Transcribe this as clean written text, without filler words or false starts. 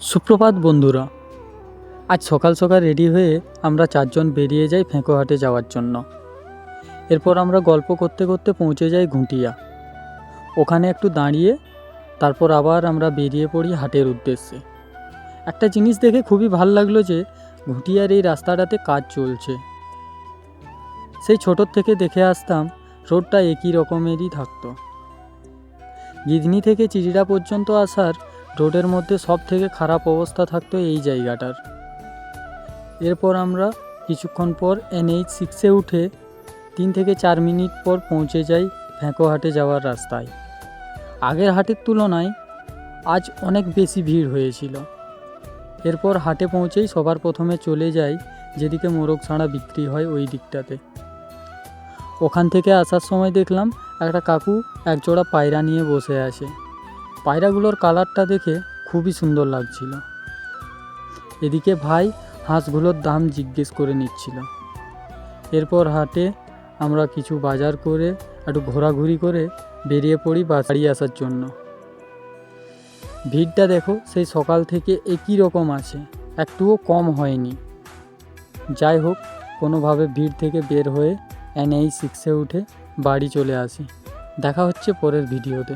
সুপ্রভাত বন্ধুরা। আজ সকাল সকাল রেডি হয়ে আমরা চারজন বেরিয়ে যাই ফেঁকোহাটে যাওয়ার জন্য। এরপর আমরা গল্প করতে করতে পৌঁছে যাই ঘুঁটিয়া। ওখানে একটু দাঁড়িয়ে তারপর আবার আমরা বেরিয়ে পড়ি হাটের উদ্দেশ্যে। একটা জিনিস দেখে খুবই ভাল লাগলো যে ঘুঁটিয়ার এই রাস্তাটাতে কাজ চলছে। সেই ছোটোর থেকে দেখে আসতাম রোডটা একই রকমেরই থাকতো। গিধনি থেকে চিচিড়া পর্যন্ত আসার রোডের মধ্যে সব থেকে খারাপ অবস্থা থাকতো এই জায়গাটার। এরপর আমরা কিছুক্ষণ পর NH6-এ উঠে 3 থেকে 4 মিনিট পর পৌঁছে যাই ফেঁকোহাটে যাওয়ার রাস্তায়। আগের হাটের তুলনায় আজ অনেক বেশি ভিড় হয়েছিল। এরপর হাটে পৌঁছেই সবার প্রথমে চলে যাই যেদিকে মোরগ ছাড়া বিক্রি হয় ওই দিকটাতে। ওখান থেকে আসার সময় দেখলাম একটা কাকু একজোড়া পায়রা নিয়ে বসে আছে। পায়রাগুলোর কালারটা দেখে খুবই সুন্দর লাগছিল। এদিকে ভাই হাঁসগুলোর দাম জিজ্ঞেস করে নিচ্ছিল। এরপর হাটে আমরা কিছু বাজার করে একটু ঘোরাঘুরি করে বেরিয়ে পড়ি বাড়ি আসার জন্য। ভিড়টা দেখো সেই সকাল থেকে একই রকম আছে, একটুও কম হয়নি। যাই হোক, কোনোভাবে ভিড় থেকে বের হয়ে NH6-এ উঠে বাড়ি চলে আসি। দেখা হচ্ছে পরের ভিডিওতে।